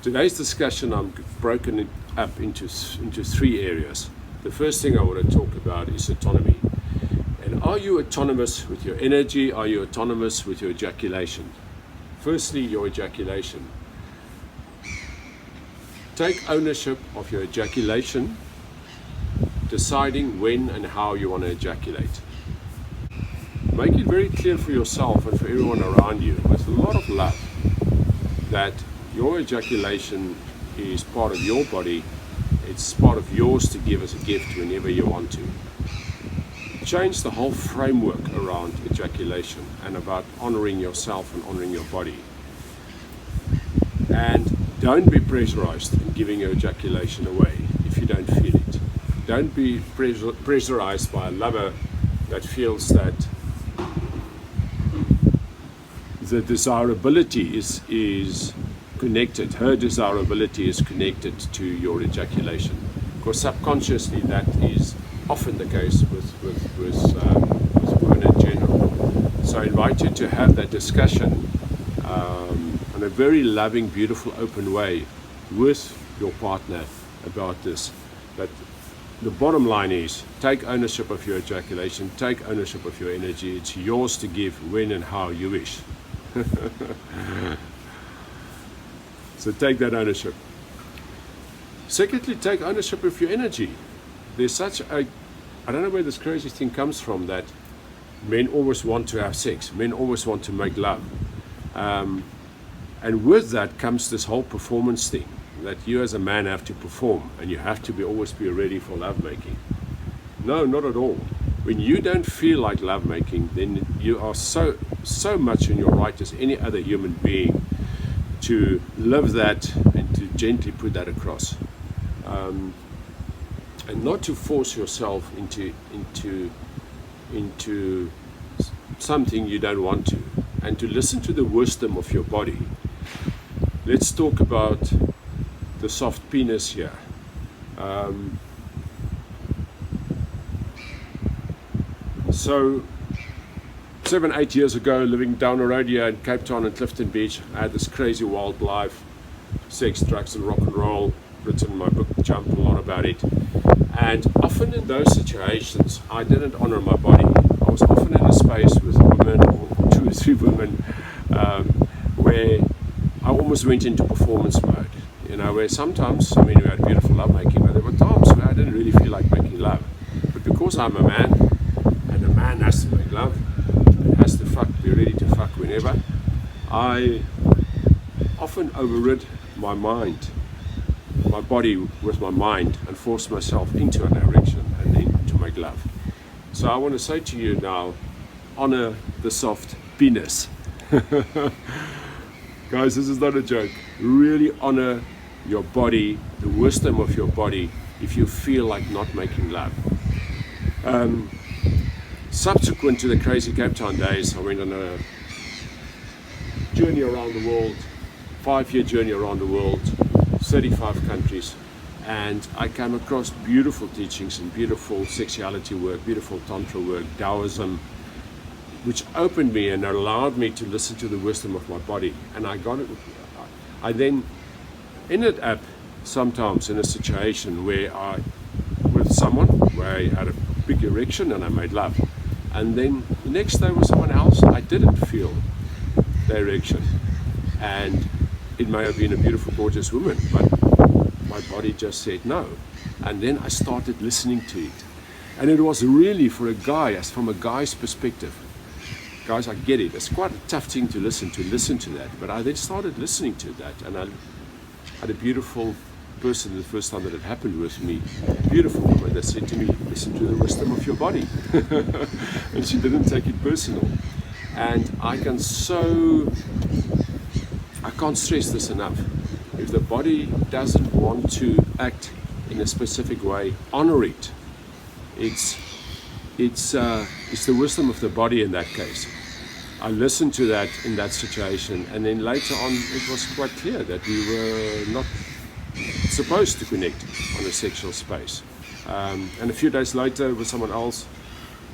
Today's discussion, I'm broken it up into three areas. The first thing I want to talk about is autonomy. And are you autonomous with your energy? Are you autonomous with your ejaculation? Firstly, your ejaculation. Take ownership of your ejaculation, deciding when and how you want to ejaculate. Make it very clear for yourself and for everyone around you with a lot of love that your ejaculation is part of your body. It's part of yours to give as a gift whenever you want to. Change the whole framework around ejaculation and about honoring yourself and honoring your body. And don't be pressurized in giving your ejaculation away if you don't feel it. Don't be pressurized by a lover that feels that the desirability is connected, her desirability is connected to your ejaculation. Because subconsciously that is often the case with women in general. So I invite you to have that discussion in a very loving, beautiful, open way with your partner about this. But the bottom line is, take ownership of your ejaculation, take ownership of your energy. It's yours to give when and how you wish. So take that ownership. Secondly, take ownership of your energy. There's such a, I don't know where this crazy thing comes from, that men always want to have sex. Men always want to make love. And with that comes this whole performance thing, that you as a man have to perform and you have to always be ready for lovemaking. No, not at all. When you don't feel like lovemaking, then you are so much in your right as any other human being to live that and to gently put that across. And not to force yourself into something you don't want to, and to listen to the wisdom of your body. Let's talk about the soft penis here. So 7-8 years ago, living down the road here in Cape Town and Clifton Beach, I had this crazy wild life, sex, drugs and rock and roll, written in my book Jump a lot about it. And often in those situations I didn't honor my body. I was often in a space with women, or 2 or 3 women, where I almost went into performance mode. You know, where sometimes, I mean, we had beautiful love making, but there were times where I didn't really feel like making love. But because I'm a man, and a man has to make love, has to fuck, be ready to fuck whenever, I often overrid my mind, my body with my mind, and force myself into an erection and then to make love. So I want to say to you now, honor the soft penis. Guys, this is not a joke. Really honor your body, the wisdom of your body, if you feel like not making love. Subsequent to the crazy Cape Town days, I went on a journey around the world, 5-year journey around the world, 35 countries, and I came across beautiful teachings and beautiful sexuality work, beautiful tantra work, Taoism, which opened me and allowed me to listen to the wisdom of my body. And I got it. I then ended up sometimes in a situation where with someone where I had a big erection and I made love. And then the next day with someone else, I didn't feel the erection. And it may have been a beautiful, gorgeous woman, but my body just said no. And then I started listening to it. And it was really for a guy, as from a guy's perspective. Guys, I get it. It's quite a tough thing to listen to that. But I then started listening to that, and I had a beautiful person the first time that it happened with me, a beautiful woman that said to me, listen to the wisdom of your body. And she didn't take it personal. And I can't stress this enough. If the body doesn't want to act in a specific way, honor it. It's the wisdom of the body in that case. I listened to that in that situation, and then later on it was quite clear that we were not supposed to connect on a sexual space. And a few days later with someone else,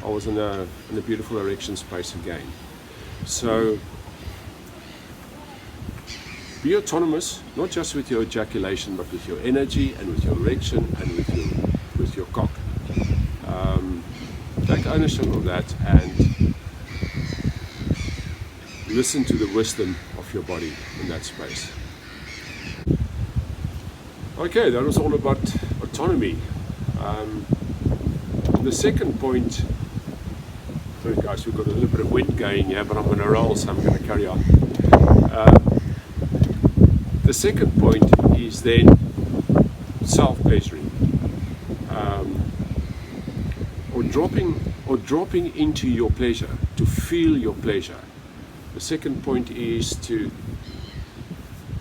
I was in a beautiful erection space again. So be autonomous, not just with your ejaculation, but with your energy and with your erection and with your cock. Take ownership of that and listen to the wisdom of your body in that space. Okay, that was all about autonomy. The second point, sorry guys, we've got a little bit of wind going here, but I'm going to roll, so I'm going to carry on. The second point is then self-pleasuring, or dropping into your pleasure, to feel your pleasure. The second point is to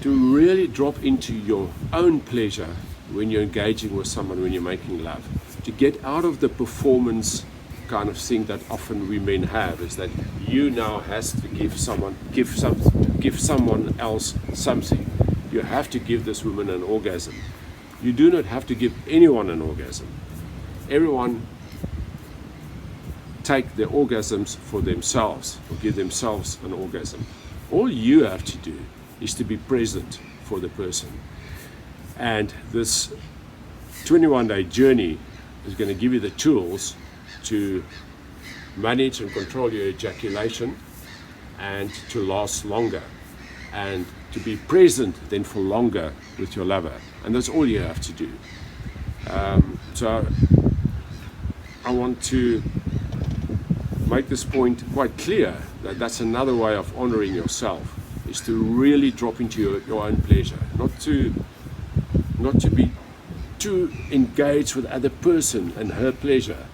really drop into your own pleasure when you're engaging with someone, when you're making love. To get out of the performance kind of thing that often we men have, is that you now has to give someone else something. You have to give this woman an orgasm. You do not have to give anyone an orgasm. Everyone take their orgasms for themselves, or give themselves an orgasm. All you have to do is to be present for the person. And this 21-day journey is going to give you the tools to manage and control your ejaculation, and to last longer, and to be present then for longer with your lover. And that's all you have to do. So I want to make this point quite clear, that that's another way of honoring yourself, is to really drop into your own pleasure, not to be too engaged with the other person and her pleasure,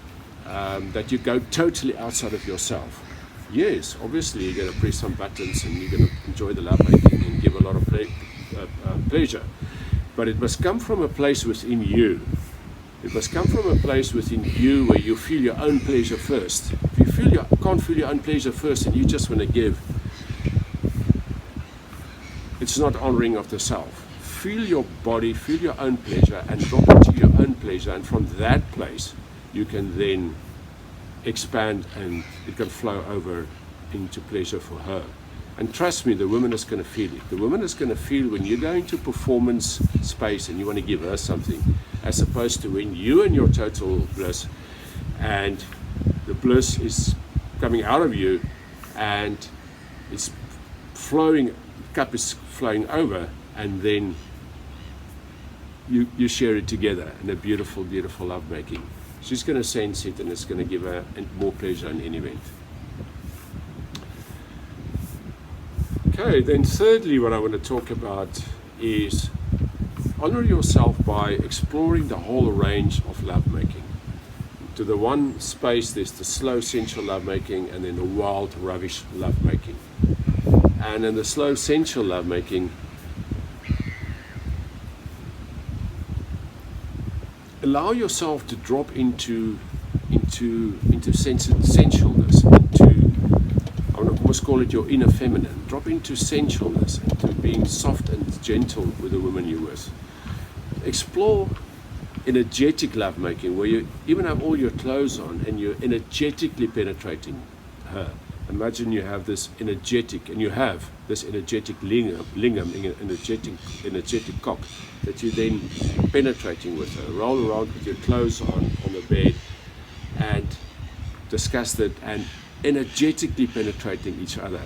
that you go totally outside of yourself. Yes, obviously you're going to press some buttons and you're going to enjoy the lovemaking and give a lot of pleasure, but it must come from a place within you. It must come from a place within you where you feel your own pleasure first. If you can't feel your own pleasure first and you just want to give, it's not honoring of the self. Feel your body, feel your own pleasure, and drop into your own pleasure, and from that place you can then expand, and it can flow over into pleasure for her. And trust me, the woman is going to feel it. The woman is going to feel when you go into performance space and you want to give her something, as opposed to when you and your total bliss, and the bliss is coming out of you and it's flowing, the cup is flowing over, and then you share it together in a beautiful, beautiful lovemaking. She's going to sense it, and it's going to give her more pleasure in any event. Okay, then thirdly, what I want to talk about is honor yourself by exploring the whole range of lovemaking. To the one space, there's the slow, sensual lovemaking, and then the wild, ravish lovemaking. And in the slow, sensual lovemaking, allow yourself to drop into sensualness, I would almost call it your inner feminine. Drop into sensualness, into being soft and gentle with the woman you're with. Explore energetic lovemaking, where you even have all your clothes on and you're energetically penetrating her. Imagine you have this energetic, and you have this energetic lingam, energetic cock, that you're then penetrating with her. Roll around with your clothes on the bed and discuss it, and energetically penetrating each other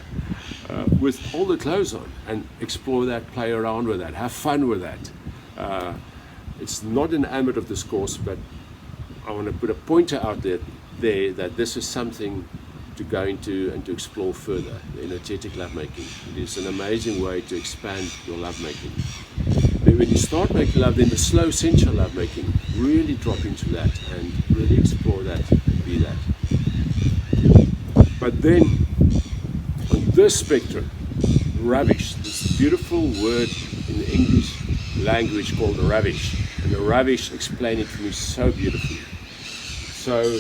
with all the clothes on, and explore that, play around with that, have fun with that. It's not an ambit of this course, but I want to put a pointer out there that this is something to go into and to explore further, the energetic lovemaking. It is an amazing way to expand your lovemaking. Then when you start making love, then the slow sensual lovemaking, really drop into that and really explore that and be that. But then on this spectrum, ravish, this beautiful word in the English language called ravish, and the ravish explain it to me so beautifully. So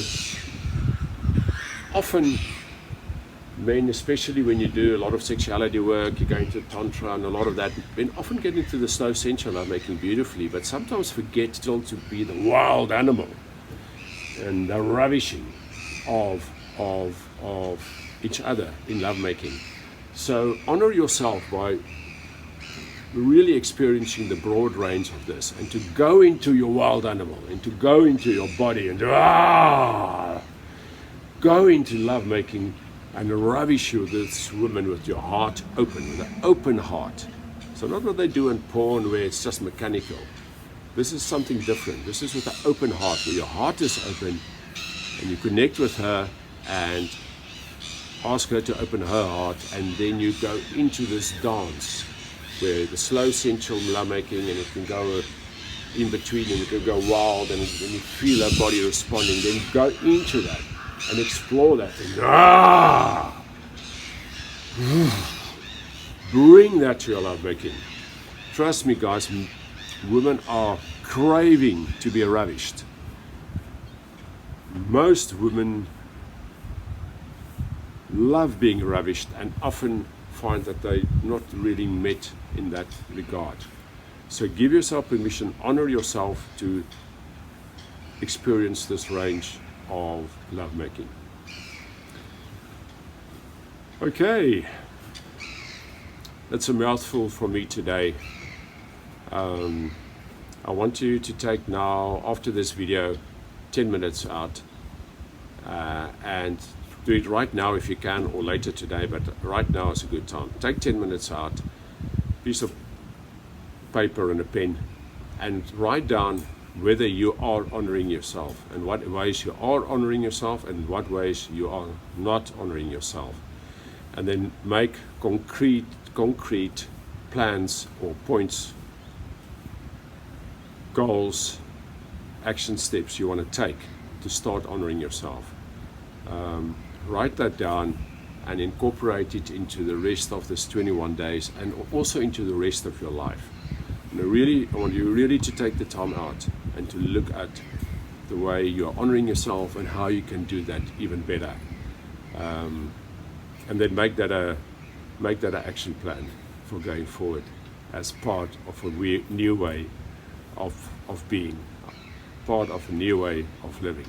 often men, especially when you do a lot of sexuality work, you go into tantra and a lot of that, men often get into the slow sensual lovemaking beautifully, but sometimes forget still to be the wild animal and the ravishing of each other in lovemaking. So honor yourself by really experiencing the broad range of this, and to go into your wild animal, and to go into your body, and go into lovemaking, and ravish you, this woman, with your heart open, with an open heart. So not what they do in porn where it's just mechanical. This is something different. This is with an open heart, where your heart is open and you connect with her and ask her to open her heart, and then you go into this dance where the slow sensual lovemaking, and it can go in between, and it can go wild, and when you feel her body responding, then go into that and explore that, and bring that to your lovemaking. Trust me, guys, women are craving to be ravished. Most women love being ravished and often find that they're not really met in that regard. So give yourself permission, honor yourself to experience this range of lovemaking. Okay, that's a mouthful for me today. I want you to take now, after this video, 10 minutes out and do it right now if you can, or later today, but right now is a good time. Take 10 minutes out, piece of paper and a pen, and write down whether you are honoring yourself, and what ways you are honoring yourself, and what ways you are not honoring yourself. And then make concrete plans or points, goals, action steps you want to take to start honoring yourself. Write that down and incorporate it into the rest of this 21 days, and also into the rest of your life. And I want you really to take the time out and to look at the way you are honoring yourself and how you can do that even better. And then make that an action plan for going forward as part of a new way of being, part of a new way of living.